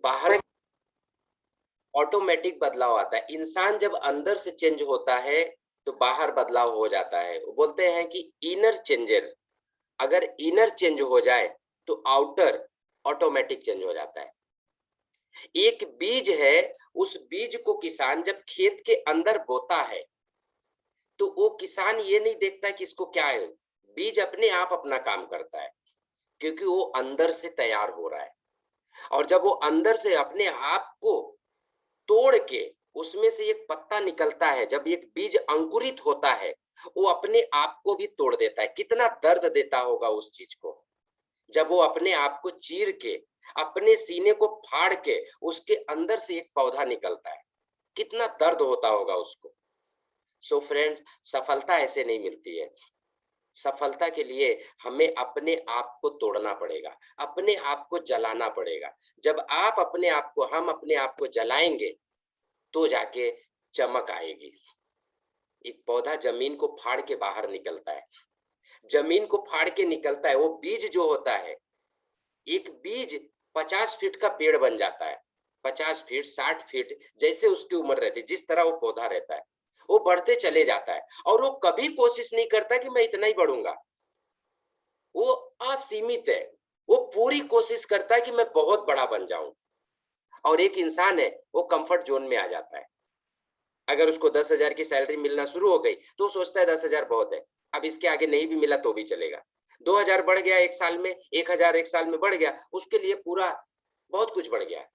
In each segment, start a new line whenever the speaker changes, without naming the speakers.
बाहर ऑटोमेटिक बदलाव आता है। इंसान जब अंदर से चेंज होता है तो बाहर बदलाव हो जाता है। वो बोलते हैं कि इनर चेंजर, अगर इनर चेंज हो जाए तो आउटर ऑटोमेटिक चेंज हो जाता है। एक बीज है, उस बीज को किसान जब खेत के अंदर बोता है तो वो किसान ये नहीं देखता कि इसको क्या है, बीज अपने आप अपना काम करता है, क्योंकि वो अंदर से तैयार हो रहा है। और जब वो अंदर से अपने आप को तोड़ के उसमें से एक पत्ता निकलता है, जब एक बीज अंकुरित होता है, वो अपने आप को भी तोड़ देता है। कितना दर्द देता होगा उस चीज को, जब वो अपने आप को चीर के अपने सीने को फाड़ के उसके अंदर से एक पौधा निकलता है, कितना दर्द होता होगा उसको। सो फ्रेंड्स, सफलता ऐसे नहीं मिलती है। सफलता के लिए हमें अपने आप को तोड़ना पड़ेगा, अपने आप को जलाना पड़ेगा। जब आप अपने आप को, हम अपने आप को जलाएंगे तो जाके चमक आएगी। एक पौधा जमीन को फाड़ के बाहर निकलता है, जमीन को फाड़ के निकलता है, वो बीज जो होता है, एक बीज 50 फीट का पेड़ बन जाता है। 50 फीट, 60 फीट, जैसे उसकी उम्र रहती है, जिस तरह वो पौधा रहता है, वो बढ़ते चले जाता है। और वो कभी कोशिश नहीं करता कि मैं इतना ही बढ़ूंगा, वो असीमित है। वो पूरी कोशिश करता है कि मैं बहुत बड़ा बन जाऊं। और एक इंसान है, वो कंफर्ट जोन में आ जाता है। अगर उसको 10,000 की सैलरी मिलना शुरू हो गई तो वो सोचता है 10,000 बहुत है, अब इसके आगे नहीं भी मिला तो भी चलेगा। 2,000 बढ़ गया एक साल में, 1,000 एक साल में बढ़ गया, उसके लिए पूरा बहुत कुछ बढ़ गया।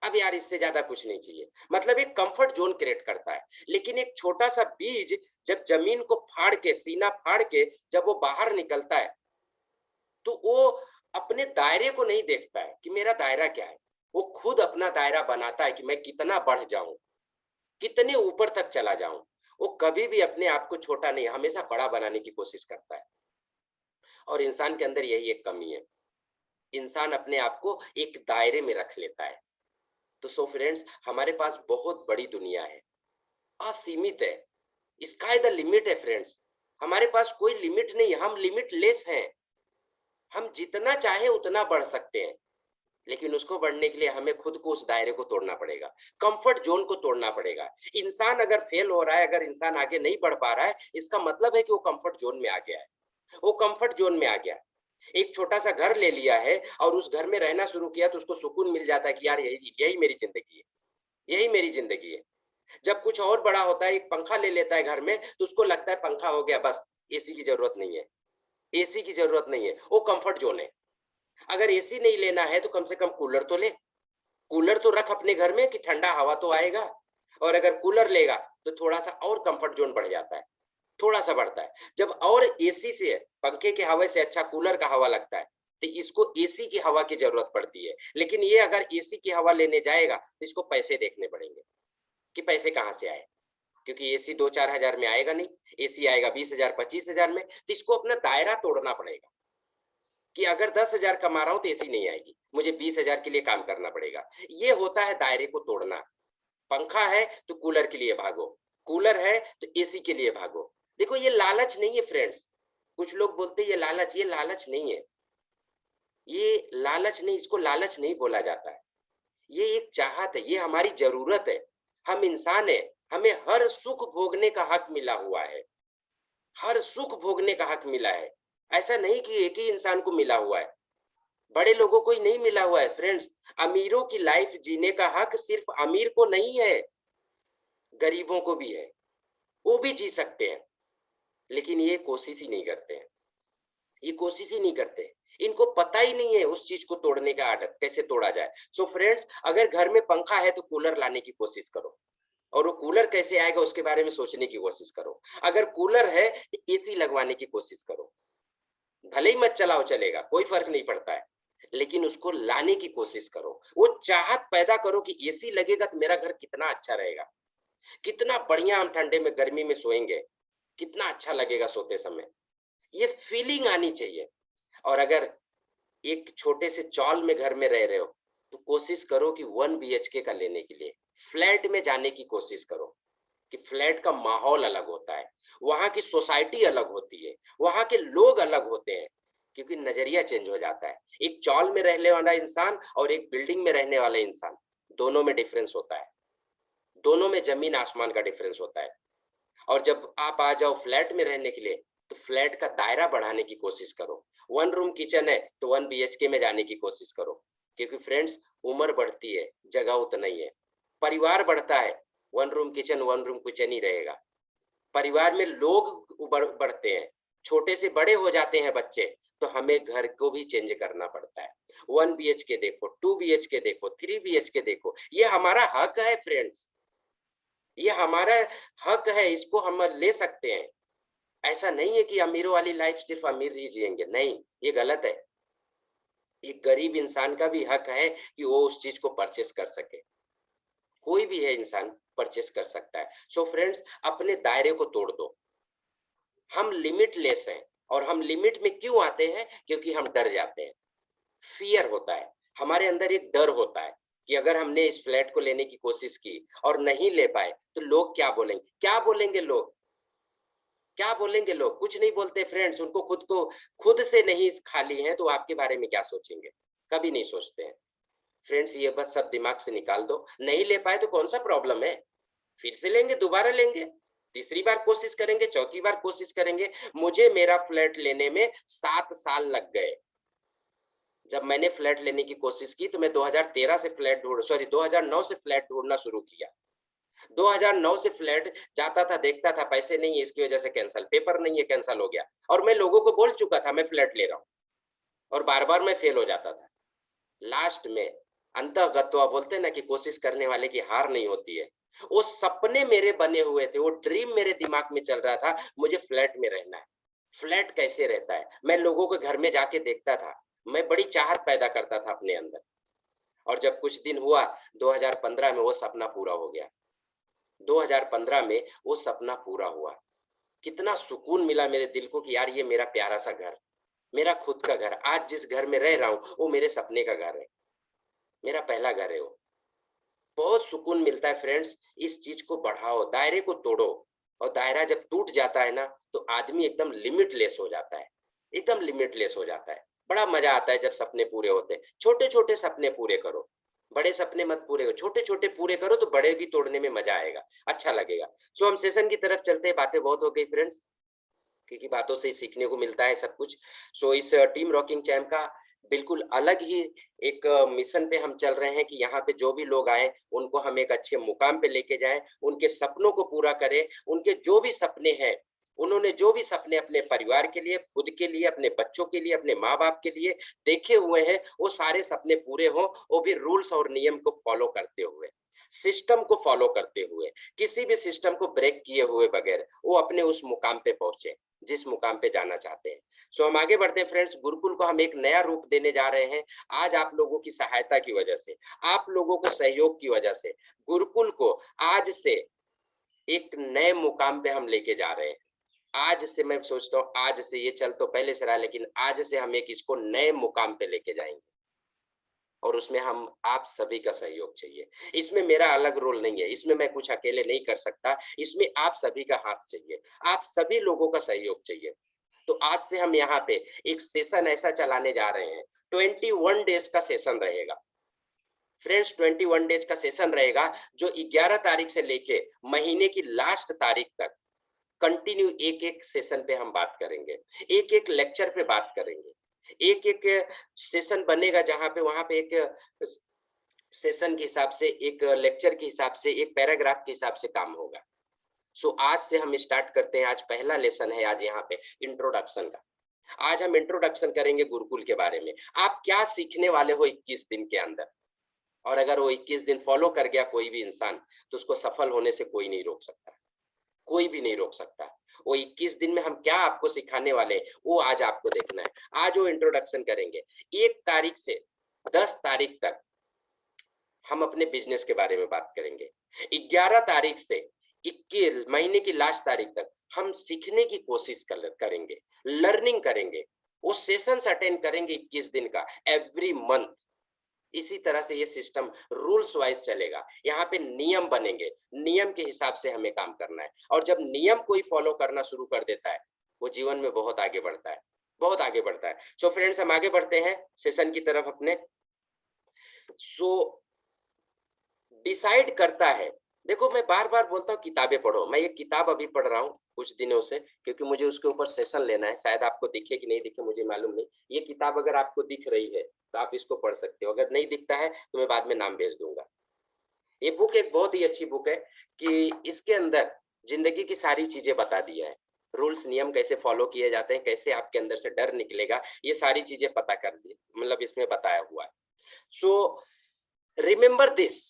अब यार इससे ज्यादा कुछ नहीं चाहिए। मतलब एक कंफर्ट जोन क्रिएट करता है। लेकिन एक छोटा सा बीज जब जमीन को फाड़ के, सीना फाड़ के जब वो बाहर निकलता है, तो वो अपने दायरे को नहीं देखता है कि मेरा दायरा क्या है। वो खुद अपना दायरा बनाता है कि मैं कितना बढ़ जाऊं, कितने ऊपर तक चला जाऊं। वो कभी भी अपने आप को छोटा नहीं, हमेशा बड़ा बनाने की कोशिश करता है। और इंसान के अंदर यही एक कमी है, इंसान अपने आप को एक दायरे में रख लेता है। तो सो फ्रेंड्स, हमारे पास बहुत बड़ी दुनिया है, असीमित है। स्काई द लिमिट है फ्रेंड्स। हमारे पास कोई लिमिट नहीं है, हम लिमिटलेस हैं। हम जितना चाहे उतना बढ़ सकते हैं, लेकिन उसको बढ़ने के लिए हमें खुद को उस दायरे को तोड़ना पड़ेगा, कंफर्ट जोन को तोड़ना पड़ेगा। इंसान अगर फेल हो रहा है, अगर इंसान आगे नहीं बढ़ पा रहा है, इसका मतलब है कि वो कंफर्ट जोन में आ गया है। वो कंफर्ट जोन में आ गया, एक छोटा सा घर ले लिया है और उस घर में रहना शुरू किया तो उसको सुकून मिल जाता है कि यार यही यही मेरी जिंदगी है, यही मेरी जिंदगी है। जब कुछ और बड़ा होता है, एक पंखा ले लेता है घर में, तो उसको लगता है पंखा हो गया बस, एसी की जरूरत नहीं है, एसी की जरूरत नहीं है, वो कंफर्ट जोन है। अगर एसी नहीं लेना है तो कम से कम कूलर तो ले, कूलर तो रख अपने घर में कि ठंडा हवा तो आएगा। और अगर कूलर लेगा तो थोड़ा सा और कंफर्ट जोन बढ़ जाता है, थोड़ा सा बढ़ता है। जब और एसी से, पंखे के हवा से अच्छा कूलर का हवा लगता है, तो इसको एसी की हवा की जरूरत पड़ती है। लेकिन ये अगर एसी की हवा लेने जाएगा तो इसको पैसे देखने पड़ेंगे कि पैसे कहाँ से आए, क्योंकि एसी 2-4 हजार में आएगा नहीं, एसी आएगा 20,000 25,000 में। तो इसको अपना दायरा तोड़ना पड़ेगा कि अगर 10,000 कमा रहा हूं तो एसी नहीं आएगी, मुझे 20,000 के लिए काम करना पड़ेगा। ये होता है दायरे को तोड़ना। पंखा है तो कूलर के लिए भागो, कूलर है तो एसी के लिए भागो। देखो ये लालच नहीं है फ्रेंड्स। कुछ लोग बोलते हैं ये लालच, ये लालच नहीं है, ये लालच नहीं, इसको लालच नहीं बोला जाता है। ये एक चाहत है, ये हमारी जरूरत है। हम इंसान है, हमें हर सुख भोगने का हक मिला हुआ है, हर सुख भोगने का हक मिला है। ऐसा नहीं कि एक ही इंसान को मिला हुआ है, बड़े लोगों को ही नहीं मिला हुआ है फ्रेंड्स। अमीरों की लाइफ जीने का हक सिर्फ अमीर को नहीं है, गरीबों को भी है, वो भी जी सकते हैं। लेकिन ये कोशिश ही नहीं करते हैं, ये कोशिश ही नहीं करते। इनको पता ही नहीं है उस चीज को तोड़ने का आदत कैसे तोड़ा जाए। सो फ्रेंड्स, अगर घर में पंखा है तो कूलर लाने की कोशिश करो, और वो कूलर कैसे आएगा उसके बारे में सोचने की कोशिश करो। अगर कूलर है तो एसी लगवाने की कोशिश करो, भले ही मत चलाओ, चलेगा, कोई फर्क नहीं पड़ता है, लेकिन उसको लाने की कोशिश करो। वो चाहत पैदा करो कि एसी लगेगा तो मेरा घर कितना अच्छा रहेगा, कितना बढ़िया हम ठंडे में गर्मी में सोएंगे, कितना अच्छा लगेगा सोते समय। ये फीलिंग आनी चाहिए। और अगर एक छोटे से चॉल में घर में रह रहे हो तो कोशिश करो कि 1 BHK का लेने के लिए फ्लैट में जाने की कोशिश करो, कि फ्लैट का माहौल अलग होता है, वहां की सोसाइटी अलग होती है, वहां के लोग अलग होते हैं। क्योंकि नजरिया चेंज हो जाता है। एक चौल में रहने वाला इंसान और एक बिल्डिंग में रहने वाला इंसान, दोनों में डिफरेंस होता है, दोनों में जमीन आसमान का डिफरेंस होता है। और जब आप आ जाओ फ्लैट में रहने के लिए, तो फ्लैट का दायरा बढ़ाने की कोशिश करो। 1 रूम किचन है तो 1 BHK में जाने की कोशिश करो, क्योंकि फ्रेंड्स उम्र बढ़ती है, जगह उतना ही है। परिवार बढ़ता है, 1 रूम किचन 1 रूम किचन ही रहेगा। परिवार में लोग बढ़ते हैं, छोटे से बड़े हो जाते हैं बच्चे, तो हमें घर को भी चेंज करना पड़ता है। 1 BHK देखो, 2 BHK देखो, 3 BHK देखो, ये हमारा हक है फ्रेंड्स, ये हमारा हक है, इसको हम ले सकते हैं। ऐसा नहीं है कि अमीरों वाली लाइफ सिर्फ अमीर ही जिएंगे, नहीं, ये गलत है। एक गरीब इंसान का भी हक है कि वो उस चीज को परचेस कर सके। कोई भी है इंसान परचेस कर सकता है। सो फ्रेंड्स, अपने दायरे को तोड़ दो। हम लिमिटलेस हैं, और हम लिमिट में क्यों आते हैं? क्योंकि हम डर जाते हैं, फियर होता है हमारे अंदर, एक डर होता है कि अगर हमने इस फ्लैट को लेने की कोशिश की और नहीं ले पाए तो लोग क्या बोलेंगे, क्या बोलेंगे लोग, क्या बोलेंगे लोग? कुछ नहीं बोलते फ्रेंड्स, उनको खुद से नहीं खाली है तो आपके बारे में क्या सोचेंगे? कभी नहीं सोचते हैं फ्रेंड्स। ये बस सब दिमाग से निकाल दो। नहीं ले पाए तो कौन सा प्रॉब्लम है, फिर से लेंगे, दोबारा लेंगे, तीसरी बार कोशिश करेंगे, चौथी बार कोशिश करेंगे। मुझे मेरा फ्लैट लेने में 7 साल लग गए। जब मैंने फ्लैट लेने की कोशिश की तो मैं 2009 से फ्लैट ढूंढना शुरू किया। 2009 से फ्लैट जाता था, देखता था, पैसे नहीं है इसकी वजह से कैंसिल, पेपर नहीं है कैंसिल हो गया, और मैं लोगों को बोल चुका था मैं फ्लैट ले रहा हूँ, और बार बार मैं फेल हो जाता था। लास्ट में अंतःगत्वा बोलते ना कि कोशिश करने वाले की हार नहीं होती है। वो सपने मेरे बने हुए थे, वो ड्रीम मेरे दिमाग में चल रहा था, मुझे फ्लैट में रहना है। फ्लैट कैसे रहता है, मैं लोगों के घर में जाके देखता था, मैं बड़ी चाहत पैदा करता था अपने अंदर। और जब कुछ दिन हुआ, 2015 में वो सपना पूरा हो गया। 2015 में वो सपना पूरा हुआ। कितना सुकून मिला मेरे दिल को कि यार ये मेरा प्यारा सा घर, मेरा खुद का घर, आज जिस घर में रह रहा हूँ वो मेरे सपने का घर है, मेरा पहला घर है वो। बहुत सुकून मिलता है फ्रेंड्स। इस चीज को बढ़ाओ, दायरे को तोड़ो। और दायरा जब टूट जाता है ना, तो आदमी एकदम लिमिटलेस हो जाता है, एकदम लिमिटलेस हो जाता है। बड़ा मजा आता है जब सपने पूरे होते हैं। छोटे छोटे सपने पूरे करो, बड़े सपने मत पूरे करो, छोटे छोटे पूरे करो, तो बड़े भी तोड़ने में मजा आएगा, अच्छा लगेगा। सो हम सेशन की तरफ चलते हैं, बातें बहुत हो गई फ्रेंड्स, क्योंकि बातों से सीखने को मिलता है सब कुछ। सो इस टीम रॉकिंग चैम्प का बिल्कुल अलग ही एक मिशन पे हम चल रहे हैं कि यहाँ पे जो भी लोग आए उनको हम एक अच्छे मुकाम पे लेके जाएं, उनके सपनों को पूरा करें। उनके जो भी सपने हैं, उन्होंने जो भी सपने अपने परिवार के लिए, खुद के लिए, अपने बच्चों के लिए, अपने माँ बाप के लिए देखे हुए हैं, वो सारे सपने पूरे हो, वो भी रूल्स और नियम को फॉलो करते हुए, सिस्टम को फॉलो करते हुए, किसी भी सिस्टम को ब्रेक किए हुए बगैर वो अपने उस मुकाम पे पहुंचे जिस मुकाम पे जाना चाहते हैं। सो हम आगे बढ़ते हैं फ्रेंड्स। गुरुकुल को हम एक नया रूप देने जा रहे हैं। आज आप लोगों की सहायता की वजह से, आप लोगों के सहयोग की वजह से गुरुकुल को आज से एक नए मुकाम पे हम लेके जा रहे हैं। आज से मैं सोचता हूँ, आज से ये चल तो पहले से रहा, लेकिन आज से हम एक इसको नए मुकाम पे लेके जाएंगे, और उसमें हम आप सभी का सहयोग चाहिए। इसमें मेरा अलग रोल नहीं है, इसमें मैं कुछ अकेले नहीं कर सकता, इसमें आप सभी का हाथ चाहिए, आप सभी लोगों का सहयोग चाहिए। तो आज से हम यहाँ पे एक सेशन ऐसा चलाने जा रहे हैं, 21 डेज का सेशन रहेगा फ्रेंड्स। 21 डेज का सेशन रहेगा, जो 11 तारीख से लेके महीने की लास्ट तारीख तक कंटिन्यू एक एक सेशन पे हम बात करेंगे, एक एक लेक्चर पे बात करेंगे, एक एक सेशन बनेगा जहां पे, वहां पे एक सेशन के हिसाब से, एक लेक्चर के हिसाब से, एक पैराग्राफ के हिसाब से काम होगा। सो आज से हम स्टार्ट करते हैं। आज पहला लेसन है, आज यहाँ पे इंट्रोडक्शन का। आज हम इंट्रोडक्शन करेंगे गुरुकुल के बारे में, आप क्या सीखने वाले हो 21 दिन के अंदर। और अगर वो 21 दिन फॉलो कर गया कोई भी इंसान, तो उसको सफल होने से कोई नहीं रोक सकता, कोई भी नहीं रोक सकता। वो 21 दिन में हम क्या आपको सिखाने वाले हैं, वो आज आपको देखना है। आज वो इंट्रोडक्शन करेंगे। 1 तारीख से 10 तारीख तक हम अपने बिजनेस के बारे में बात करेंगे। 11 तारीख से 21 महीने की लास्ट तारीख तक हम सीखने की कोशिश करेंगे, लर्निंग करेंगे। वो सेशंस अटेंड करेंगे 21 दिन का, एवरी मंथ। इसी तरह से ये सिस्टम रूल्स वाइज चलेगा। यहाँ पे नियम बनेंगे, नियम के हिसाब से हमें काम करना है। और जब नियम कोई फॉलो करना शुरू कर देता है, वो जीवन में बहुत आगे बढ़ता है। बहुत आगे बढ़ता है। सो फ्रेंड्स, हम आगे बढ़ते हैं सेशन की तरफ अपने। सो डिसाइड करता है, देखो मैं बार बार बोलता हूँ किताबें पढ़ो, मैं ये किताब अभी पढ़ रहा हूँ कुछ दिनों से, क्योंकि मुझे उसके ऊपर सेशन लेना है। शायद आपको दिखे कि नहीं दिखे मुझे मालूम नहीं। ये किताब अगर आपको दिख रही है तो आप इसको पढ़ सकते हो, अगर नहीं दिखता है तो मैं बाद में नाम भेज दूंगा। ये बुक एक बहुत ही अच्छी बुक है कि इसके अंदर जिंदगी की सारी चीजें बता दिया है। रूल्स नियम कैसे फॉलो किए जाते हैं, कैसे आपके अंदर से डर निकलेगा, ये सारी चीजें पता कर दी, मतलब इसमें बताया हुआ है। सो रिमेंबर दिस,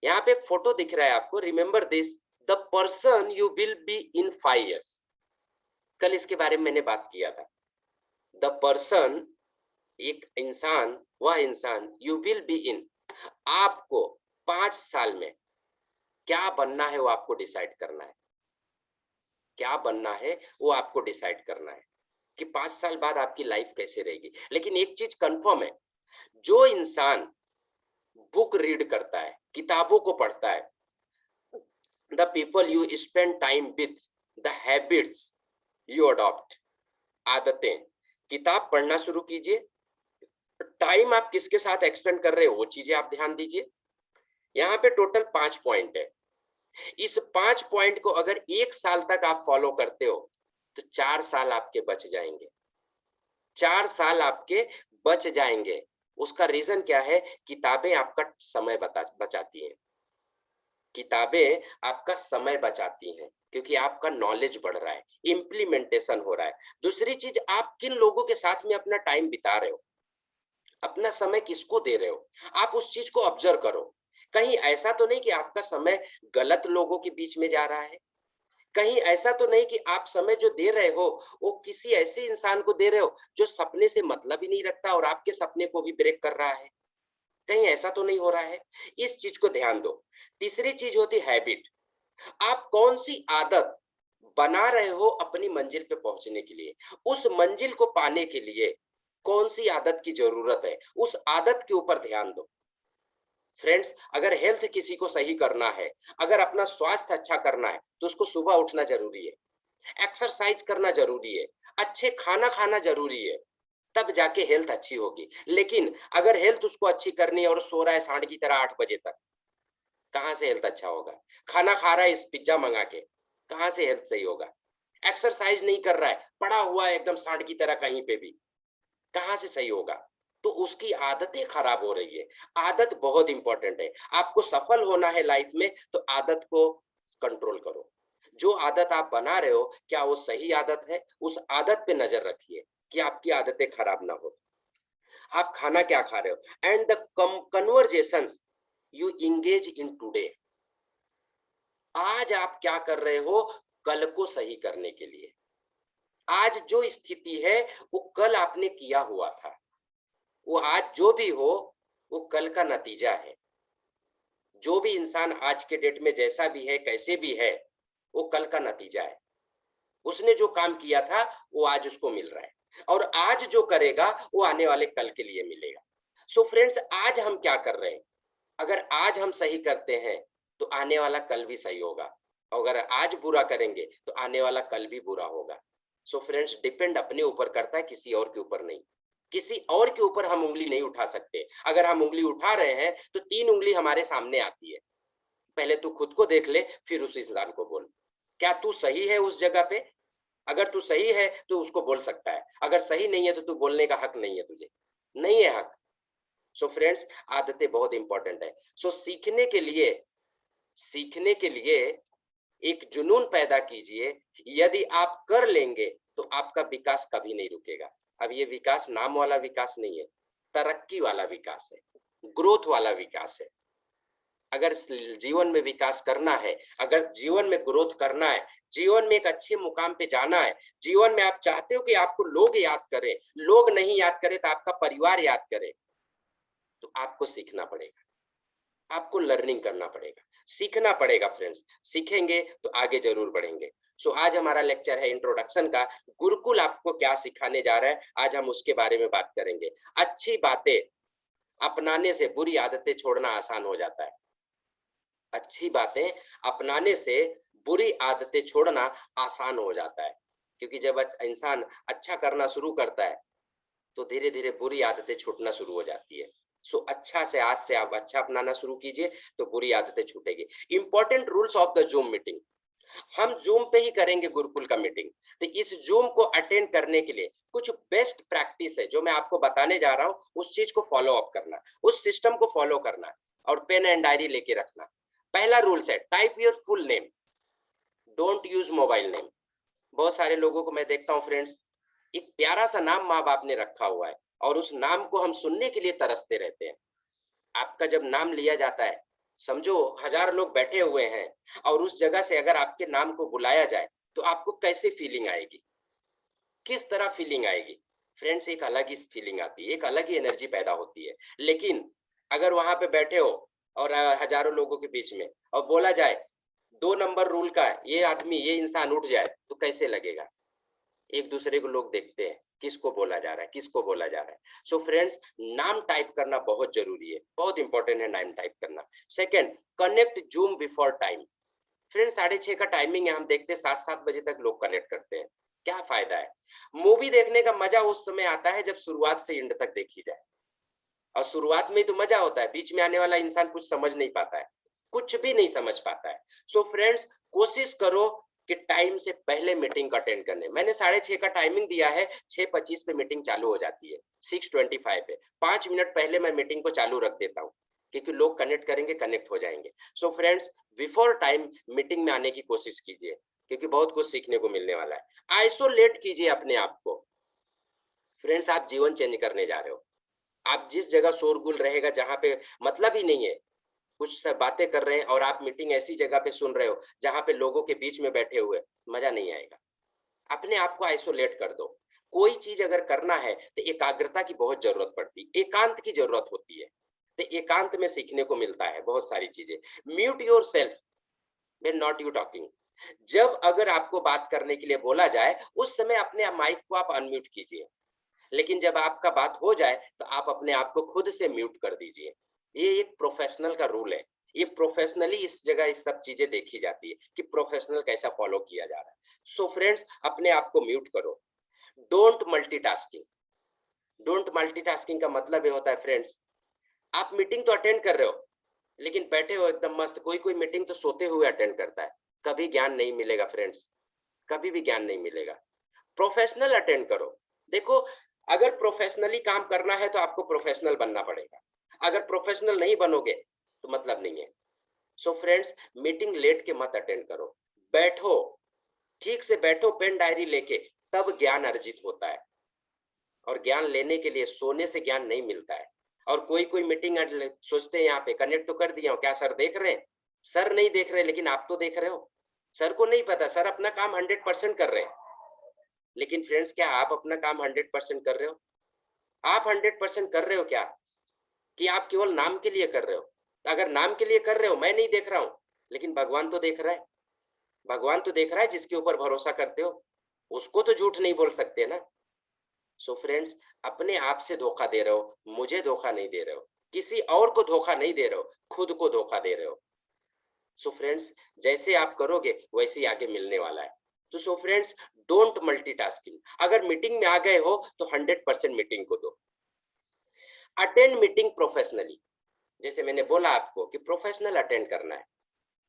यहाँ पे एक फोटो दिख रहा है आपको, remember this, the person you will be in 5 years। कल इसके बारे में मैंने बात किया था। द पर्सन, एक इंसान, वह इंसान, यू विल बी इन, आपको 5 साल में क्या बनना है वो आपको डिसाइड करना है। क्या बनना है वो आपको डिसाइड करना है कि 5 साल बाद आपकी लाइफ कैसे रहेगी। लेकिन एक चीज कंफर्म है, जो इंसान बुक रीड करता है, किताबों को पढ़ता है, the people you spend time with, the habits you adopt, आदतें, किताब पढ़ना शुरू कीजिए। टाइम आप किसके साथ एक्सपेंड कर रहे हो वो चीजें आप ध्यान दीजिए। यहाँ पे टोटल 5 पॉइंट है। इस 5 पॉइंट को अगर 1 साल तक आप फॉलो करते हो तो 4 साल आपके बच जाएंगे। 4 साल आपके बच जाएंगे। उसका रीजन क्या है? किताबें आपका समय बचाती हैं। किताबें आपका समय बचाती हैं क्योंकि आपका नॉलेज बढ़ रहा है, इम्प्लीमेंटेशन हो रहा है। दूसरी चीज, आप किन लोगों के साथ में अपना टाइम बिता रहे हो, अपना समय किसको दे रहे हो, आप उस चीज को ऑब्जर्व करो। कहीं ऐसा तो नहीं कि आपका समय गलत लोगों के बीच में जा रहा है? कहीं ऐसा तो नहीं कि आप समय जो दे रहे हो वो किसी ऐसे इंसान को दे रहे हो जो सपने से मतलब ही नहीं रखता और आपके सपने को भी ब्रेक कर रहा है? कहीं ऐसा तो नहीं हो रहा है? इस चीज को ध्यान दो। तीसरी चीज होती हैबिट। आप कौन सी आदत बना रहे हो अपनी मंजिल पे पहुंचने के लिए, उस मंजिल को पाने के लिए कौन सी आदत की जरूरत है, उस आदत के ऊपर ध्यान दो। फ्रेंड्स, अगर हेल्थ किसी को सही करना है, अगर अपना स्वास्थ्य अच्छा करना है तो उसको सुबह उठना जरूरी है, एक्सरसाइज करना जरूरी है, अच्छे खाना खाना जरूरी है, तब जाके हेल्थ अच्छी होगी। लेकिन अगर हेल्थ उसको अच्छी करनी है और सो रहा है सांड की तरह 8 बजे तक, कहाँ से हेल्थ अच्छा होगा? खाना खा रहा है इस पिज्जा मंगा के, कहाँ से हेल्थ सही होगा? एक्सरसाइज नहीं कर रहा है, पड़ा हुआ है एकदम सांड की तरह कहीं पे भी, कहाँ से सही होगा? तो उसकी आदतें खराब हो रही है। आदत बहुत इंपॉर्टेंट है। आपको सफल होना है लाइफ में तो आदत को कंट्रोल करो। जो आदत आप बना रहे हो क्या वो सही आदत है? उस आदत पे नजर रखिए कि आपकी आदतें खराब ना हो। आप खाना क्या खा रहे हो and the conversations you engage in today, आज आप क्या कर रहे हो कल को सही करने के लिए। आज जो स्थिति है वो कल आपने किया हुआ था, वो आज जो भी हो वो कल का नतीजा है। जो भी इंसान आज के डेट में जैसा भी है कैसे भी है वो कल का नतीजा है। उसने जो काम किया था वो आज उसको मिल रहा है, और आज जो करेगा वो आने वाले कल के लिए मिलेगा। सो फ्रेंड्स, आज हम क्या कर रहे हैं? अगर आज हम सही करते हैं तो आने वाला कल भी सही होगा, और अगर आज बुरा करेंगे तो आने वाला कल भी बुरा होगा। सो फ्रेंड्स, डिपेंड अपने ऊपर करता है, किसी और के ऊपर नहीं। किसी और के ऊपर हम उंगली नहीं उठा सकते। अगर हम उंगली उठा रहे हैं तो 3 उंगली हमारे सामने आती है। पहले तू खुद को देख ले, फिर उस इंसान को बोल। क्या तू सही है उस जगह पे? अगर तू सही है तो उसको बोल सकता है, अगर सही नहीं है तो तू बोलने का हक नहीं है, तुझे नहीं है हक। सो फ्रेंड्स, आदतें बहुत इंपॉर्टेंट है। सो सीखने के लिए एक जुनून पैदा कीजिए। यदि आप कर लेंगे तो आपका विकास कभी नहीं रुकेगा। अब ये विकास नाम वाला विकास नहीं है, तरक्की वाला विकास है, ग्रोथ वाला विकास है। अगर जीवन में विकास करना है, अगर जीवन में ग्रोथ करना है, जीवन में एक अच्छे मुकाम पे जाना है, जीवन में आप चाहते हो कि आपको लोग याद करें, लोग नहीं याद करें तो आपका परिवार याद करे, तो आपको सीखना पड़ेगा, आपको लर्निंग करना पड़ेगा, सीखना पड़ेगा। फ्रेंड्स, सीखेंगे तो आगे जरूर बढ़ेंगे। सो आज हमारा लेक्चर है इंट्रोडक्शन का। गुरुकुल आपको क्या सिखाने जा रहा है आज हम उसके बारे में बात करेंगे। अच्छी बातें अपनाने से बुरी आदतें छोड़ना आसान हो जाता है। अच्छी बातें अपनाने से बुरी आदतें छोड़ना आसान हो जाता है। क्योंकि जब इंसान अच्छा करना शुरू करता है तो धीरे धीरे बुरी आदतें छूटना शुरू हो जाती है। सो अच्छा से आज से आप अच्छा अपनाना शुरू कीजिए तो बुरी आदतें छूटेगी। Important rules of the zoom meeting, हम जूम पे ही करेंगे गुरुकुल का मीटिंग, तो इस जूम को अटेंड करने के लिए कुछ बेस्ट प्रैक्टिस है जो मैं आपको बताने जा रहा हूँ, उस चीज को फॉलो अप करना, उस सिस्टम को फॉलो करना और पेन एंड डायरी लेके रखना। पहला रूल्स है type your full name, don't use mobile name. बहुत सारे लोगों को मैं देखता हूँ फ्रेंड्स, एक प्यारा सा नाम माँ बाप ने रखा हुआ है और उस नाम को हम सुनने के लिए तरसते रहते हैं। आपका जब नाम लिया जाता है, समझो 1000 लोग बैठे हुए हैं और उस जगह से अगर आपके नाम को बुलाया जाए तो आपको कैसे फीलिंग आएगी, किस तरह फीलिंग आएगी फ्रेंड्स? एक अलग ही फीलिंग आती है, एक अलग ही एनर्जी पैदा होती है। लेकिन अगर वहां पे बैठे हो और हजारों लोगों के बीच में और बोला जाए 2 नंबर रूल का ये आदमी ये इंसान उठ जाए तो कैसे लगेगा? एक दूसरे को लोग देखते हैं किसको बोला जा रहा है, किसको बोला जा रहा है। सो फ्रेंड्स, नाम टाइप करना बहुत जरूरी है, बहुत इंपॉर्टेंट है नाम टाइप करना। Second, connect zoom before time. Friends 6:30 का टाइमिंग है, हम देखते हैं 7-7 बजे तक लोग कनेक्ट करते हैं। क्या फायदा है? मूवी देखने का मजा उस समय आता है जब शुरुआत से एंड तक देखी जाए, और शुरुआत में तो मजा होता है, बीच में आने वाला इंसान कुछ समझ नहीं पाता है, कुछ भी नहीं समझ पाता है। सो फ्रेंड्स, कोशिश करो कि टाइम से पहले मीटिंग अटेंड करने। मैंने 6:30 का टाइमिंग दिया है, 6:25 पे मीटिंग चालू हो जाती है, 6:25 पे 5 मिनट पहले मैं मीटिंग को चालू रख देता हूँ, क्योंकि लोग कनेक्ट करेंगे, कनेक्ट हो जाएंगे। So friends, before time meeting में आने की कोशिश कीजिए, क्योंकि बहुत कुछ सीखने को मिलने वाला है। आइसोलेट कीजिए अपने आप को। फ्रेंड्स, आप जीवन चेंज करने जा रहे हो। आप जिस जगह शोरगुल रहेगा, जहां पे मतलब ही नहीं है, कुछ सब बातें कर रहे हैं और आप मीटिंग ऐसी जगह पे सुन रहे हो जहां पे लोगों के बीच में बैठे हुए, मजा नहीं आएगा। अपने आप को आइसोलेट कर दो। कोई चीज अगर करना है तो एकाग्रता की बहुत जरूरत पड़ती है, एकांत की जरूरत होती है, तो एकांत में सीखने को मिलता है बहुत सारी चीजें। Mute your self when not you talking. जब अगर आपको बात करने के लिए बोला जाए उस समय अपने माइक को आप अनम्यूट कीजिए, लेकिन जब आपका बात हो जाए तो आप अपने आप को खुद से म्यूट कर दीजिए। ये एक प्रोफेशनल का रूल है, ये प्रोफेशनली इस जगह इस सब चीजें देखी जाती है कि प्रोफेशनल कैसा फॉलो किया जा रहा है। सो फ्रेंड्स, अपने आप को म्यूट करो। Don't multitasking. डोंट मल्टीटास्किंग का मतलब ये होता है फ्रेंड्स, आप मीटिंग तो अटेंड कर रहे हो लेकिन बैठे हो एकदम मस्त। कोई कोई मीटिंग तो सोते हुए अटेंड करता है, कभी ज्ञान नहीं मिलेगा फ्रेंड्स, कभी भी ज्ञान नहीं मिलेगा। प्रोफेशनल अटेंड करो। देखो, अगर प्रोफेशनली काम करना है तो आपको प्रोफेशनल बनना पड़ेगा, अगर प्रोफेशनल नहीं बनोगे तो मतलब नहीं है। सो फ्रेंड्स, मीटिंग लेट के मत अटेंड करो, बैठो, ठीक से बैठो पेन डायरी लेके, तब ज्ञान अर्जित होता है। और ज्ञान लेने के लिए सोने से ज्ञान नहीं मिलता है। और कोई कोई मीटिंग सोचते हैं यहाँ पे कनेक्ट तो कर दिया हूँ, क्या सर देख रहे हैं? सर नहीं देख रहे, लेकिन आप तो देख रहे हो। सर को नहीं पता, सर अपना काम 100% कर रहे हैं, लेकिन फ्रेंड्स क्या आप अपना काम 100% कर रहे हो? आप 100% कर रहे हो क्या, कि आप केवल नाम के लिए कर रहे हो? अगर नाम के लिए कर रहे हो, मैं नहीं देख रहा हूं, लेकिन भगवान तो देख रहा है। भगवान तो देख रहा है, जिसके ऊपर भरोसा करते हो उसको तो झूठ नहीं बोल सकते ना। सो फ्रेंड्स, अपने आप से धोखा दे रहे हो, मुझे धोखा नहीं दे रहे हो, किसी और को धोखा नहीं दे रहे हो, खुद को धोखा दे रहे हो। सो फ्रेंड्स, जैसे आप करोगे वैसे ही आगे मिलने वाला है। तो सो फ्रेंड्स, डोंट मल्टीटास्किंग। अगर मीटिंग में आ गए हो तो 100% मीटिंग को दो। Attend meeting professionally. जैसे मैंने बोला आपको कि प्रोफेशनल अटेंड करना है,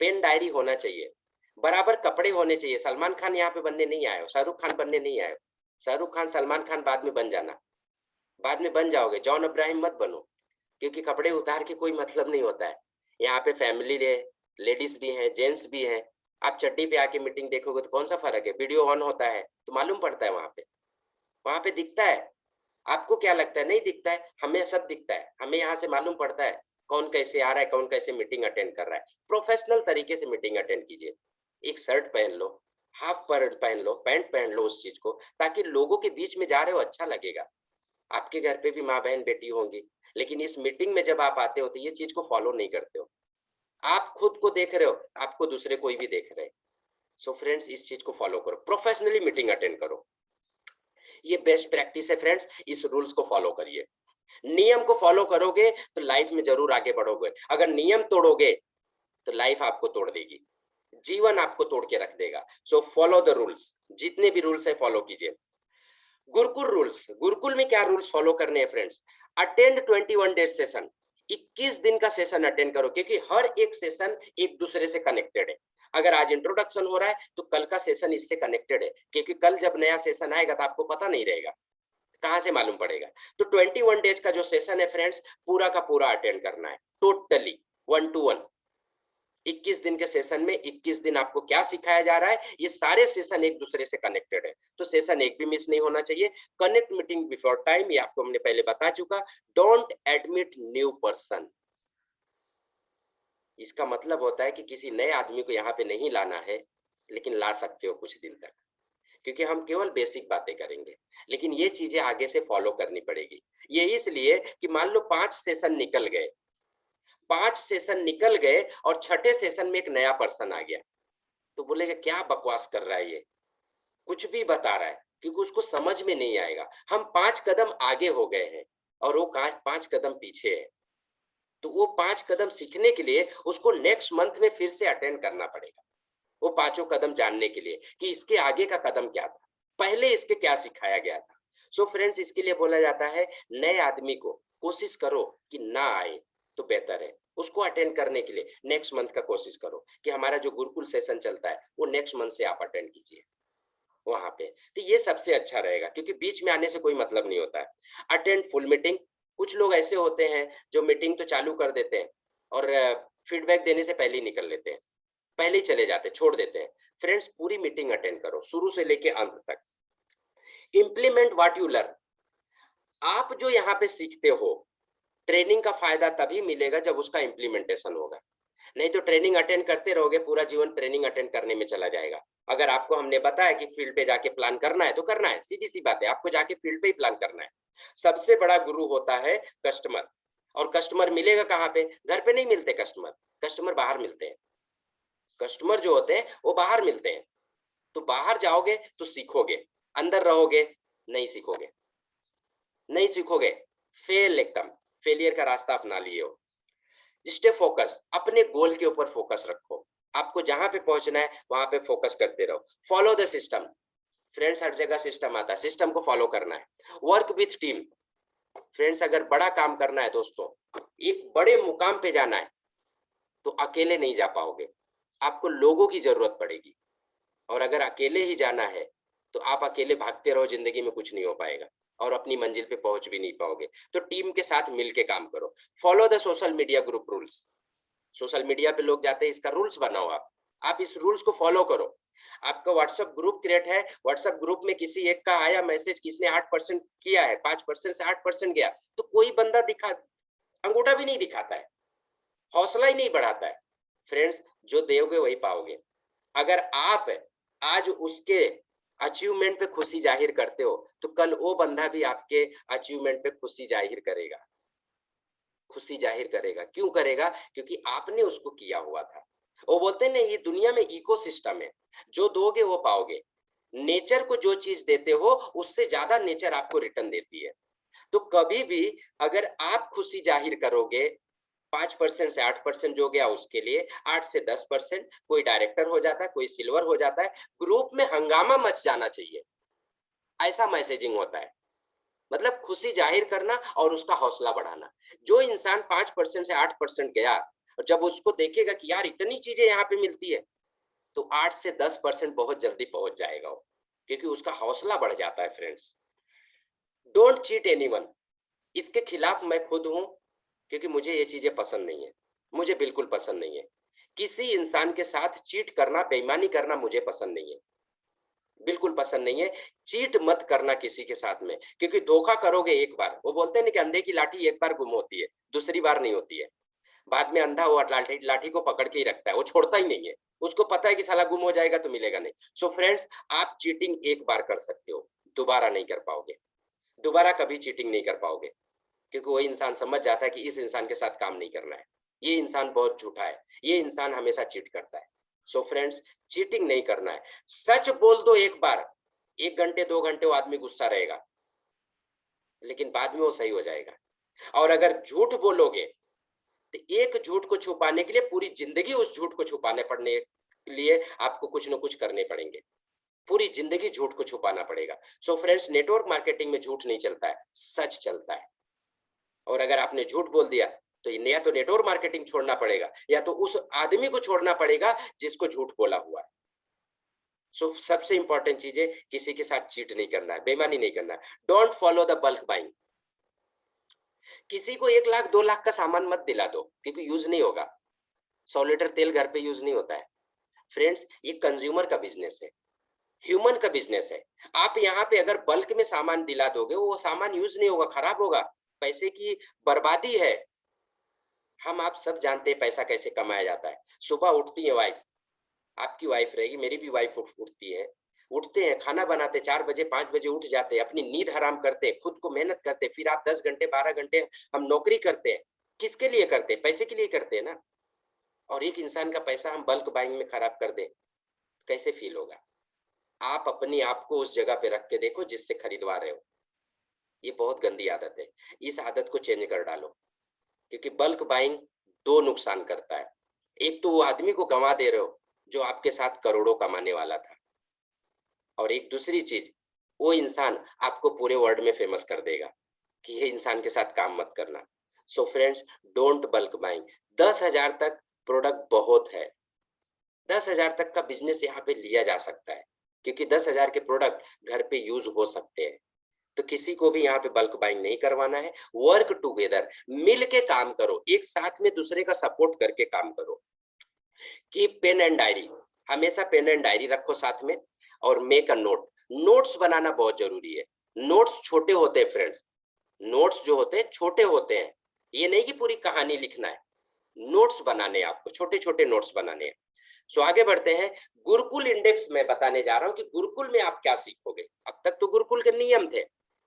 पेन डायरी होना चाहिए, बराबर कपड़े होने चाहिए। सलमान खान यहाँ पे बनने नहीं आए हो, शाहरुख खान बनने नहीं आए हो। शाहरुख खान सलमान खान बाद में बन जाना, बाद में बन जाओगे, जॉन अब्राहिम मत बनो, क्योंकि कपड़े उतार के कोई मतलब नहीं होता है। यहाँ पे फैमिली है, लेडीज भी हैं, जेंट्स भी हैं। आप चड्डी पे आके मीटिंग देखोगे तो कौन सा फर्क है? वीडियो ऑन होता है तो मालूम पड़ता है, वहां पे दिखता है। आपको क्या लगता है नहीं दिखता है? हमें सब दिखता है, हमें यहाँ से मालूम पड़ता है कौन कैसे आ रहा है, कौन कैसे मीटिंग अटेंड कर रहा है। प्रोफेशनल तरीके से मीटिंग अटेंड कीजिए। एक शर्ट पहन लो, हाफ पहन लो, पैंट पहन लो उस चीज को, ताकि लोगों के बीच में जा रहे हो अच्छा लगेगा। आपके घर पे भी माँ बहन बेटी होंगी, लेकिन इस मीटिंग में जब आप आते हो तो ये चीज को फॉलो नहीं करते हो। आप खुद को देख रहे हो, आपको दूसरे कोई भी देख रहे हैं। सो फ्रेंड्स, इस चीज को फॉलो करो, प्रोफेशनली मीटिंग अटेंड करो। ये बेस्ट प्रैक्टिस है फ्रेंड्स, इस रूल्स को फॉलो करिए। नियम को फॉलो करोगे तो लाइफ में जरूर आगे बढ़ोगे, अगर नियम तोड़ोगे तो लाइफ आपको तोड़ देगी। जीवन आपको तोड़ के रख देगा। सो फॉलो द रूल्स, जितने भी रूल्स है फॉलो कीजिए। गुरुकुल रूल्स, गुरुकुल में क्या रूल्स फॉलो करने हैं फ्रेंड्स? अटेंड 21 डेज सेशन, 21 दिन का सेशन अटेंड करो, क्योंकि हर एक सेशन एक दूसरे से कनेक्टेड है। अगर आज इंट्रोडक्शन हो रहा है तो कल का सेशन इससे कनेक्टेड है, क्योंकि कल जब नया सेशन आएगा तो आपको पता नहीं रहेगा, कहां से मालूम पड़ेगा? तो 21 डेज का जो सेशन है फ्रेंड्स, पूरा का पूरा अटेंड करना है, टोटली 1 to 1। 21 दिन के सेशन में 21 दिन आपको क्या सिखाया जा रहा है, ये सारे सेशन एक दूसरे से कनेक्टेड है, तो सेशन एक भी मिस नहीं होना चाहिए। कनेक्ट मीटिंग बिफोर टाइम, ये आपको हमने पहले बता चुका। डोंट एडमिट न्यू पर्सन, इसका मतलब होता है कि किसी नए आदमी को यहाँ पे नहीं लाना है, लेकिन ला सकते हो कुछ दिन तक, क्योंकि हम केवल बेसिक बातें करेंगे, लेकिन ये चीजें आगे से फॉलो करनी पड़ेगी। ये इसलिए कि मान लो 5 सेशन निकल गए, 5 सेशन निकल गए और छठे सेशन में एक नया पर्सन आ गया, तो बोलेगा क्या बकवास कर रहा है ये, कुछ भी बता रहा है, क्योंकि उसको समझ में नहीं आएगा। हम 5 कदम आगे हो गए हैं और वो 5 कदम पीछे है, तो वो 5 कदम सीखने के लिए उसको नेक्स्ट मंथ में फिर से अटेंड करना पड़ेगा, वो 5 कदम जानने के लिए कि इसके आगे का कदम क्या था, पहले इसके क्या सिखाया गया था। सो फ्रेंड्स, इसके लिए बोला जाता है नए आदमी को कोशिश करो कि ना आए तो बेहतर है, उसको अटेंड करने के लिए नेक्स्ट मंथ का कोशिश करो कि हमारा जो गुरुकुल सेशन चलता है वो नेक्स्ट मंथ से आप अटेंड कीजिए वहां पे, तो ये सबसे अच्छा रहेगा, क्योंकि बीच में आने से कोई मतलब नहीं होता है। अटेंड फुल मीटिंग, कुछ लोग ऐसे होते हैं जो मीटिंग तो चालू कर देते हैं और फीडबैक देने से पहले ही निकल लेते हैं, पहले ही चले जाते हैं, छोड़ देते हैं। फ्रेंड्स, पूरी मीटिंग अटेंड करो शुरू से लेके अंत तक। इंप्लीमेंट व्हाट यू लर्न, आप जो यहाँ पे सीखते हो, ट्रेनिंग का फायदा तभी मिलेगा जब उसका इंप्लीमेंटेशन होगा, नहीं तो ट्रेनिंग अटेंड करते रहोगे, पूरा जीवन ट्रेनिंग अटेंड करने में चला जाएगा। अगर आपको हमने बताया कि फील्ड पे जाके प्लान करना है तो करना है, सीधी सी बात है, आपको जाके फील्ड पे ही प्लान करना है। सबसे बड़ा गुरु होता है कस्टमर, और कस्टमर मिलेगा कहाँ पे? घर पे नहीं मिलते कस्टमर, कस्टमर बाहर मिलते हैं। कस्टमर जो होते हैं वो बाहर मिलते हैं, तो बाहर जाओगे तो सीखोगे, अंदर रहोगे नहीं सीखोगे, नहीं सीखोगे, फेल, एकदम फेलियर का रास्ता अपना लिए हो। स्टे फोकस, अपने गोल के ऊपर फोकस रखो, आपको जहां पे पहुंचना है वहां पे फोकस करते रहो। फॉलो द सिस्टम, फ्रेंड्स हर जगह सिस्टम आता है, सिस्टम को फॉलो करना है। वर्क विथ टीम, फ्रेंड्स अगर बड़ा काम करना है दोस्तों, एक बड़े मुकाम पे जाना है, तो अकेले नहीं जा पाओगे, आपको लोगों की जरूरत पड़ेगी, और अगर अकेले ही जाना है तो आप अकेले भागते रहो, जिंदगी में कुछ नहीं हो पाएगा और अपनी मंजिल पे पहुंच भी नहीं पाओगे। तो टीम के साथ मिलके काम करो। Follow the social media group rules, social media पे लोग जाते हैं, इसका रूल्स बनाओ आप इस रूल्स को फॉलो करो। आपका व्हाट्सएप ग्रुप क्रिएट है, व्हाट्सएप ग्रुप में किसी एक का आया मैसेज, किसने 8% किया है, 5% से 8% गया, तो कोई बंदा दिखा अंगूठा भी नहीं दिखाता है, हौसला ही नहीं बढ़ाता है। फ्रेंड्स, जो दोगे वही पाओगे। अगर आप आज उसके अचीवमेंट पे खुशी जाहिर करते हो, तो कल वो बंदा भी आपके अचीवमेंट पे खुशी जाहिर करेगा, खुशी जाहिर करेगा। क्यों करेगा? क्योंकि आपने उसको किया हुआ था। वो बोलते हैं ना, ये दुनिया में इकोसिस्टम है, जो दोगे वो पाओगे। नेचर को जो चीज देते हो उससे ज्यादा नेचर आपको रिटर्न देती है। तो कभी भी अगर आप खुशी जाहिर करोगे, 5% से 8% जो गया उसके लिए, 8 से 10%, कोई डायरेक्टर हो जाता है, कोई सिल्वर हो जाता है, ग्रुप में हंगामा मच जाना चाहिए, ऐसा मैसेजिंग होता है। मतलब खुशी जाहिर करना और उसका हौसला बढ़ाना। जो इंसान 5% से 8% गया, और जब उसको देखेगा कि यार इतनी चीजें यहाँ पे मिलती है, तो 8 से 10% बहुत जल्दी पहुंच जाएगा वो, क्योंकि उसका हौसला बढ़ जाता है। फ्रेंड्स, डोंट चीट एनीवन, इसके खिलाफ मैं खुद हूं, क्योंकि मुझे ये चीजें पसंद नहीं है, मुझे बिल्कुल पसंद नहीं है। किसी इंसान के साथ चीट करना, बेईमानी करना मुझे पसंद नहीं है, बिल्कुल पसंद नहीं है। चीट मत करना किसी के साथ में, क्योंकि धोखा करोगे एक बार, वो बोलते हैं ना कि अंधे की लाठी एक बार गुम होती है, दूसरी बार नहीं होती है। बाद में अंधा वो लाठी को पकड़ के ही रखता है, वो छोड़ता ही नहीं है, उसको पता है कि साला गुम हो जाएगा तो मिलेगा नहीं। सो फ्रेंड्स, आप चीटिंग एक बार कर सकते हो, दोबारा नहीं कर पाओगे, दोबारा कभी चीटिंग नहीं कर पाओगे, क्योंकि वो इंसान समझ जाता है कि इस इंसान के साथ काम नहीं करना है, ये इंसान बहुत झूठा है, ये इंसान हमेशा चीट करता है। सो फ्रेंड्स, चीटिंग नहीं करना है। सच बोल दो एक बार, 1 घंटे 2 घंटे वो आदमी गुस्सा रहेगा, लेकिन बाद में वो सही हो जाएगा। और अगर झूठ बोलोगे, तो एक झूठ को छुपाने के लिए पूरी जिंदगी उस झूठ को छुपाने पड़ने लिए आपको कुछ ना कुछ करने पड़ेंगे, पूरी जिंदगी झूठ को छुपाना पड़ेगा। सो फ्रेंड्स, नेटवर्क मार्केटिंग में झूठ नहीं चलता है, सच चलता है। और अगर आपने झूठ बोल दिया तो या तो नेटवर्क मार्केटिंग छोड़ना पड़ेगा या तो उस आदमी को छोड़ना पड़ेगा जिसको झूठ बोला हुआ है। सो सबसे इंपॉर्टेंट चीज है, किसी के साथ चीट नहीं करना है, बेईमानी नहीं करना है। Don't follow the bulk buying. किसी को 1 लाख 2 लाख का सामान मत दिला दो, क्योंकि यूज नहीं होगा। 100 लीटर तेल घर पे यूज नहीं होता है। फ्रेंड्स, ये कंज्यूमर का बिजनेस है, ह्यूमन का बिजनेस है। आप यहाँ पे अगर बल्क में सामान दिला दोगे, वो सामान यूज नहीं होगा, खराब होगा, पैसे की बर्बादी है। हम आप सब जानते हैं पैसा कैसे कमाया जाता है। सुबह उठती है वाइफ, आपकी वाइफ रहेगी, मेरी भी वाइफ उठती है, उठते हैं, खाना बनाते, 4 बजे 5 बजे उठ जाते हैं, अपनी नींद हराम करते हैं, खुद को मेहनत करते हैं, फिर आप 10 घंटे 12 घंटे हम नौकरी करते हैं। किसके लिए करते हैं? पैसे के लिए करते हैं ना। और एक इंसान का पैसा हम बल्क बाइंग में खराब कर दें, कैसे फील होगा? आप अपनी आप को उस जगह पे रख के देखो जिससे खरीदवा रहे हो। ये बहुत गंदी आदत है, इस आदत को चेंज कर डालो। क्योंकि बल्क बाइंग 2 नुकसान करता है। एक तो वो आदमी को गंवा दे रहे हो जो आपके साथ करोड़ों कमाने वाला था, और एक दूसरी चीज, वो इंसान आपको पूरे वर्ल्ड में फेमस कर देगा कि ये इंसान के साथ काम मत करना। So friends, don't bulk buying. 10,000 तक प्रोडक्ट बहुत है, 10,000 तक का बिजनेस यहाँ पे लिया जा सकता है, क्योंकि 10,000 के प्रोडक्ट घर पे यूज हो सकते हैं। तो किसी को भी यहाँ पे बल्क बाइंग नहीं करवाना है। वर्क टुगेदर, मिल के काम करो, एक साथ में दूसरे का सपोर्ट करके काम करो। कीप पेन एंड डायरी, हमेशा पेन एंड डायरी रखो साथ में, और मेक अ नोट। नोट्स बनाना बहुत जरूरी है। नोट्स छोटे होते हैं फ्रेंड्स, नोट्स जो होते हैं छोटे होते हैं। ये नहीं कि पूरी कहानी लिखना है, नोट्स बनाने हैं आपको, छोटे छोटे नोट्स बनाने हैं। सो आगे बढ़ते हैं। गुरुकुल इंडेक्स में बताने जा रहा हूं कि गुरुकुल में आप क्या सीखोगे। अब तक तो गुरुकुल के नियम थे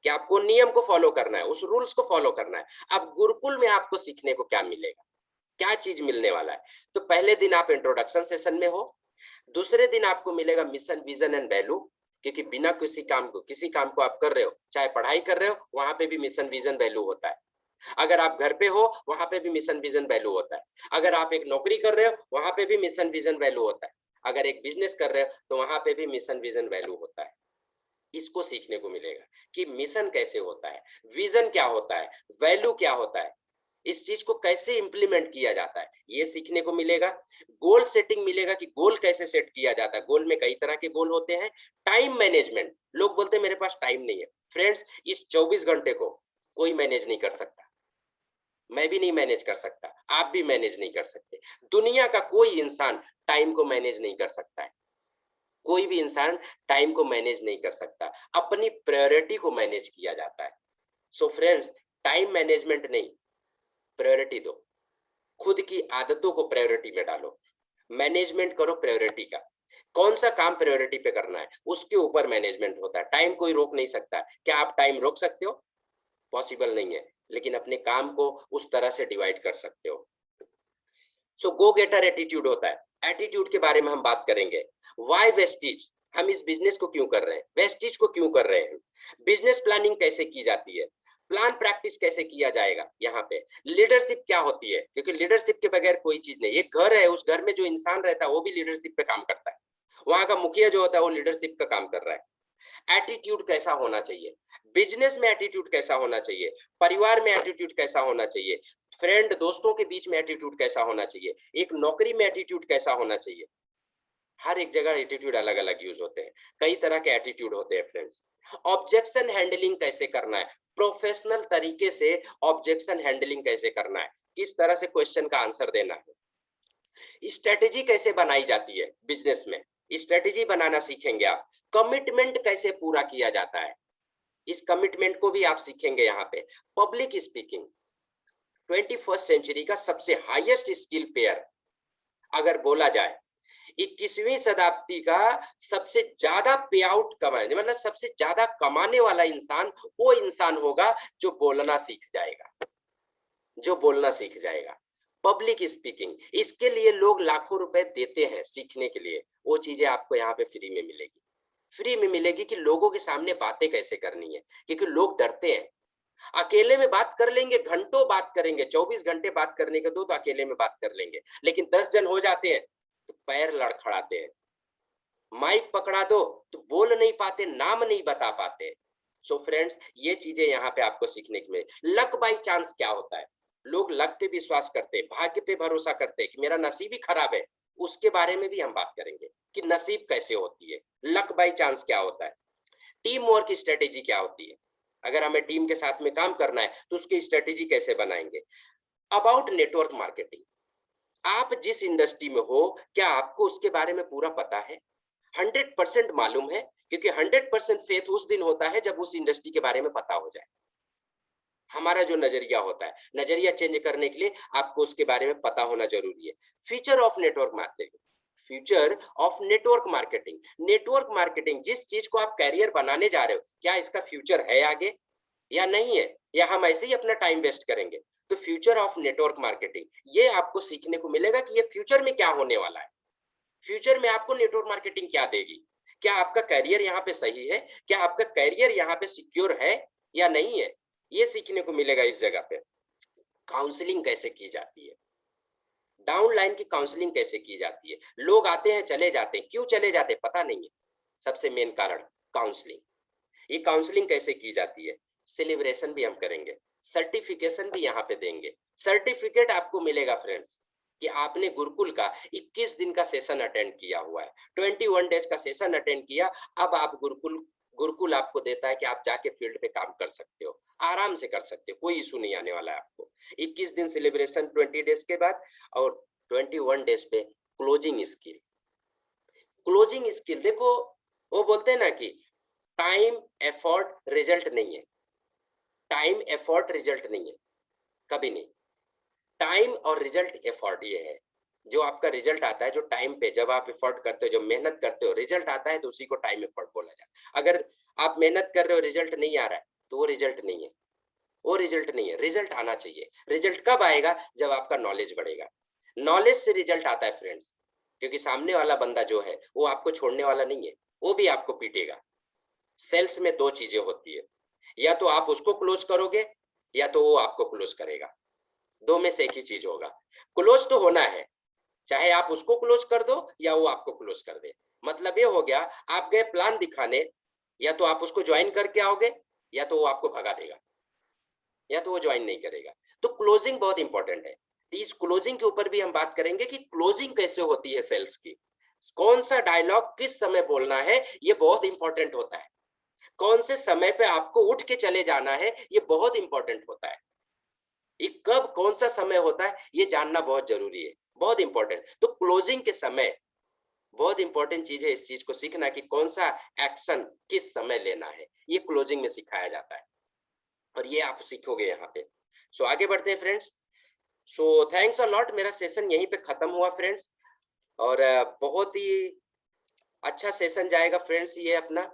कि आपको नियम को फॉलो करना है, उस रूल्स को फॉलो करना है। अब गुरुकुल में आपको सीखने को क्या मिलेगा, क्या चीज मिलने वाला है? तो पहले दिन आप इंट्रोडक्शन सेशन में हो, दूसरे दिन आपको मिलेगा मिशन विजन एंड वैल्यू, क्योंकि बिना किसी काम को आप कर रहे हो, चाहे पढ़ाई कर रहे हो, वहां पे भी मिशन विजन वैल्यू होता है। अगर आप घर पे हो, वहां पे भी मिशन विजन वैल्यू होता है। अगर आप एक नौकरी कर रहे हो, वहां पे भी मिशन विजन वैल्यू होता है। अगर एक बिजनेस कर रहे हो तो वहां पे भी मिशन विजन वैल्यू होता है। इसको सीखने को मिलेगा कि मिशन कैसे होता है, विजन क्या होता है, वैल्यू क्या होता है, इस चीज को कैसे इंप्लीमेंट किया जाता है, ये सीखने को मिलेगा। गोल सेटिंग मिलेगा कि गोल कैसे सेट किया जाता है। गोल में कई तरह के गोल होते हैं। टाइम मैनेजमेंट, लोग बोलते हैं मेरे पास टाइम नहीं है। फ्रेंड्स, इस 24 घंटे को कोई मैनेज नहीं कर सकता, मैं भी नहीं मैनेज कर सकता, आप भी मैनेज नहीं कर सकते। दुनिया का कोई इंसान टाइम को मैनेज नहीं कर सकता है, कोई भी इंसान टाइम को मैनेज नहीं कर सकता। अपनी प्रायोरिटी को मैनेज किया जाता है। सो फ्रेंड्स, टाइम मैनेजमेंट नहीं, प्रायोरिटी दो, खुद की आदतों को प्रायोरिटी में डालो, मैनेजमेंट करो प्रायोरिटी का। कौन सा काम प्रायोरिटी पे करना है उसके ऊपर मैनेजमेंट होता है। टाइम कोई रोक नहीं सकता। क्या आप टाइम रोक सकते हो? पॉसिबल नहीं है, लेकिन अपने काम को उस तरह से डिवाइड कर सकते हो। सो गो गेटर एटीट्यूड होता है। एटीट्यूड के बारे में हम बात करेंगे। वाई वेस्टिज, हम इस बिजनेस को क्यों कर रहे हैं, वेस्टिज को क्यों कर रहे हैं, बिजनेस प्लानिंग कैसे की जाती है, प्लान प्रैक्टिस कैसे किया जाएगा, यहाँ पे लीडरशिप क्या होती है, क्योंकि लीडरशिप के बगैर कोई चीज नहीं। एक घर है, उस घर में जो इंसान रहता है वो भी लीडरशिप पे काम करता है, वहां का मुखिया जो होता है वो लीडरशिप का काम कर रहा है। एटीट्यूड कैसा होना चाहिए, बिजनेस में एटीट्यूड कैसा होना चाहिए, परिवार में एटीट्यूड कैसा होना चाहिए, फ्रेंड दोस्तों के बीच में एटीट्यूड कैसा होना चाहिए, एक नौकरी में एटीट्यूड कैसा होना चाहिए। हर एक जगह एटीट्यूड अलग अलग यूज होते हैं, कई तरह के एटीट्यूड होते हैं फ्रेंड्स। ऑब्जेक्शन हैंडलिंग कैसे करना है, प्रोफेशनल तरीके से ऑब्जेक्शन हैंडलिंग कैसे करना है, किस तरह से क्वेश्चन का आंसर देना है। स्ट्रेटेजी कैसे बनाई जाती है बिजनेस में, स्ट्रेटेजी बनाना सीखेंगे आप। कमिटमेंट कैसे पूरा किया जाता है, इस कमिटमेंट को भी आप सीखेंगे यहाँ पे। पब्लिक स्पीकिंग 21st सेंचुरी का सबसे हाईएस्ट स्किल पेयर अगर बोला जाए, 21वीं शताब्दी का सबसे ज्यादा पे आउट कमाने, मतलब सबसे ज्यादा कमाने वाला इंसान वो इंसान होगा जो बोलना सीख जाएगा, जो बोलना सीख जाएगा। पब्लिक स्पीकिंग, इसके लिए लोग लाखों रुपए देते हैं सीखने के लिए। वो चीजें आपको यहाँ पे फ्री में मिलेगी, फ्री में मिलेगी कि लोगों के सामने बातें कैसे करनी है, क्योंकि लोग डरते हैं। अकेले में बात कर लेंगे, घंटों बात करेंगे, 24 घंटे बात करने के दो तो अकेले में बात कर लेंगे, लेकिन 10 जन हो जाते हैं तो पैर लड़खड़ाते हैं, माइक पकड़ा दो तो बोल नहीं पाते, नाम नहीं बता पाते। सो फ्रेंड्स, ये चीजें यहाँ पे आपको सीखने के लिए। लक बाई चांस क्या होता है? लोग लक पे विश्वास करते हैं, भाग्य पे भरोसा करते हैं कि मेरा नसीब ही खराब है। उसके बारे में भी हम बात करेंगे कि नसीब कैसे होती है, लक बाई चांस क्या होता है, टीम वर्क स्ट्रेटेजी क्या होती है, अगर हमें टीम के साथ में काम करना है तो उसकी स्ट्रेटेजी कैसे बनाएंगे। अबाउट नेटवर्क मार्केटिंग, आप जिस इंडस्ट्री में हो, क्या आपको उसके बारे में पूरा पता है? 100% मालूम है, क्योंकि 100% फेथ उस दिन होता है जब उस इंडस्ट्री के बारे में पता हो जाए। हमारा जो नजरिया होता है, नजरिया चेंज करने के लिए आपको उसके बारे में पता होना जरूरी है। Future of network marketing, future of network marketing, network marketing, जिस चीज को आप कैरियर बनाने जा रहे हो, क्या इसका फ्यूचर है आगे या नहीं है, या हम ऐसे ही अपना टाइम वेस्ट करेंगे? तो फ्यूचर ऑफ नेटवर्क मार्केटिंग, ये आपको सीखने को मिलेगा कि ये फ्यूचर में क्या होने वाला है। फ्यूचर में आपको नेटवर्क मार्केटिंग क्या देगी, क्या आपका करियर यहाँ पे सही है, क्या आपका करियर यहाँ पे सिक्योर है या नहीं है, ये सीखने को मिलेगा इस जगह पे। काउंसलिंग कैसे की जाती है, डाउनलाइन की काउंसलिंग कैसे की जाती है। लोग आते हैं चले जाते हैं, क्यों चले जाते हैं पता नहीं है, सबसे मेन कारण काउंसलिंग। ये काउंसलिंग कैसे की जाती है, सेलिब्रेशन भी हम करेंगे, सर्टिफिकेशन भी यहाँ पे देंगे। सर्टिफिकेट आपको मिलेगा फ्रेंड्स कि आपने गुरुकुल का 21 दिन का सेशन अटेंड किया हुआ है, 21 डेज का सेशन अटेंड किया। अब आप गुरुकुल गुरुकुल आपको देता है कि आप जाके फील्ड पे काम कर सकते हो, आराम से कर सकते हो, कोई इशू नहीं आने वाला है आपको। 21 दिन सेलिब्रेशन 20 डेज के बाद, और 21 डेज पे क्लोजिंग स्किल। क्लोजिंग स्किल देखो, वो बोलते हैं ना कि टाइम एफर्ट रिजल्ट नहीं है, टाइम एफर्ट रिजल्ट नहीं है, कभी नहीं। टाइम और रिजल्ट एफर्ट ये है, जो आपका रिजल्ट आता है, जो टाइम पे जब आप एफर्ट करते हो, जो मेहनत करते हो, रिजल्ट आता है तो उसी को टाइम एफर्ट बोला जाता है। अगर आप मेहनत कर रहे हो, रिजल्ट नहीं आ रहा है, तो वो रिजल्ट नहीं है, वो रिजल्ट नहीं है। रिजल्ट आना चाहिए। रिजल्ट कब आएगा? जब आपका नॉलेज बढ़ेगा। नॉलेज से रिजल्ट आता है फ्रेंड्स, क्योंकि सामने वाला बंदा जो है वो आपको छोड़ने वाला नहीं है, वो भी आपको पीटेगा। सेल्स में दो चीजें होती है, या तो आप उसको क्लोज करोगे या तो वो आपको क्लोज करेगा, दो में से एक ही चीज होगा। क्लोज तो होना है, चाहे आप उसको क्लोज कर दो या वो आपको क्लोज कर दे। मतलब ये हो गया, आप गए प्लान दिखाने, या तो आप उसको ज्वाइन करके आओगे या तो वो आपको भगा देगा, या तो वो ज्वाइन नहीं करेगा। तो क्लोजिंग बहुत इंपॉर्टेंट है। इस क्लोजिंग के ऊपर भी हम बात करेंगे कि क्लोजिंग कैसे होती है सेल्स की, कौन सा डायलॉग किस समय बोलना है, ये बहुत इंपॉर्टेंट होता है। कौन से समय पे आपको उठ के चले जाना है, ये बहुत इंपॉर्टेंट होता है। ये कब कौन सा समय होता है ये जानना बहुत जरूरी है, बहुत इंपॉर्टेंट। तो क्लोजिंग के समय बहुत इंपॉर्टेंट चीज है, इस चीज को सीखना कि कौन सा एक्शन किस समय लेना है, ये क्लोजिंग में सिखाया जाता है, और ये आप सीखोगे यहाँ पे। सो आगे बढ़ते हैं friends. So thanks a lot, मेरा सेशन यहीं पे खत्म हुआ फ्रेंड्स, और बहुत ही अच्छा सेशन जाएगा फ्रेंड्स। ये अपना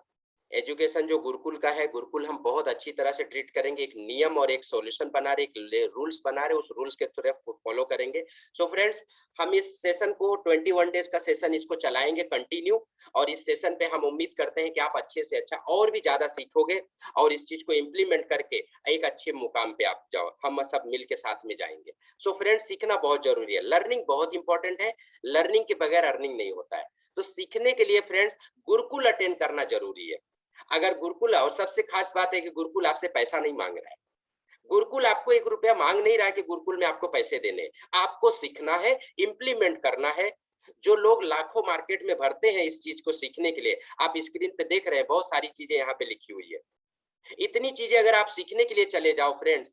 एजुकेशन जो गुरुकुल का है, गुरुकुल हम बहुत अच्छी तरह से ट्रीट करेंगे। एक नियम और एक सॉल्यूशन बना रहे, एक रूल्स बना रहे, उस रूल्स के थ्रू फॉलो करेंगे। सो फ्रेंड्स, हम इस सेशन को 21 डेज का सेशन इसको चलाएंगे कंटिन्यू, और इस सेशन पे हम उम्मीद करते हैं कि आप अच्छे से अच्छा और भी ज्यादा सीखोगे, और इस चीज को इम्प्लीमेंट करके एक अच्छे मुकाम पे आप जाओ, हम सब मिल के साथ में जाएंगे। सो फ्रेंड्स, सीखना बहुत जरूरी है, लर्निंग बहुत इंपॉर्टेंट है, लर्निंग के बगैर अर्निंग नहीं होता है। तो सीखने के लिए फ्रेंड्स गुरुकुल अटेंड करना जरूरी है। अगर गुरुकुल, और सबसे खास बात है कि गुरुकुल आपसे पैसा नहीं मांग रहा है, गुरुकुल आपको 1 रुपया मांग नहीं रहा है कि गुरुकुल में आपको पैसे देने, आपको सीखना है, इंप्लीमेंट करना है। जो लोग लाखों मार्केट में भरते हैं इस चीज को सीखने के लिए, आप स्क्रीन पे देख रहे हैं बहुत सारी चीजें यहाँ पे लिखी हुई है। इतनी चीजें अगर आप सीखने के लिए चले जाओ फ्रेंड्स,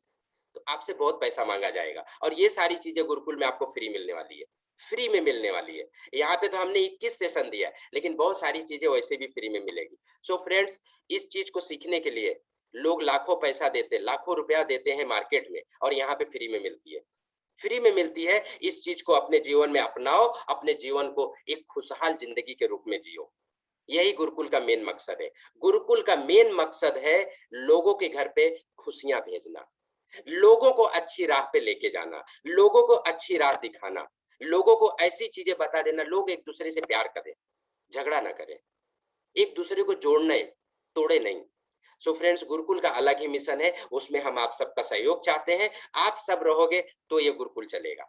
तो आपसे बहुत पैसा मांगा जाएगा, और ये सारी चीजें गुरुकुल में आपको फ्री मिलने वाली है, फ्री में मिलने वाली है। यहाँ पे तो हमने 21 सेशन दिया है, लेकिन बहुत सारी चीजें वैसे भी फ्री में मिलेगी। सो फ्रेंड्स, इस चीज को सीखने के लिए लोग लाखों पैसा देते, लाखों रुपया देते हैं मार्केट में, और यहाँ पे फ्री में मिलती है, फ्री में मिलती है। इस चीज को अपने जीवन में अपनाओ, अपने जीवन को एक खुशहाल जिंदगी के रूप में जियो। यही गुरुकुल का मेन मकसद है। गुरुकुल का मेन मकसद है लोगों के घर पे खुशियां भेजना, लोगों को अच्छी राह पे लेके जाना, लोगों को अच्छी राह दिखाना, लोगों को ऐसी चीजें बता देना, लोग एक दूसरे से प्यार करें, झगड़ा ना करें, एक दूसरे को जोड़ना, तोड़े नहीं। सो फ्रेंड्स, गुरुकुल का अलग ही मिशन है, उसमें हम आप सबका सहयोग चाहते हैं। आप सब रहोगे तो ये गुरुकुल चलेगा,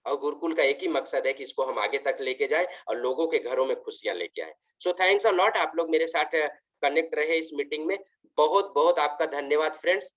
और गुरुकुल का एक ही मकसद है कि इसको हम आगे तक लेके जाए और लोगों के घरों में खुशियां लेके आए। सो थैंक्स अ लॉट, आप लोग मेरे साथ कनेक्ट रहे इस मीटिंग में। बहुत बहुत आपका धन्यवाद फ्रेंड्स।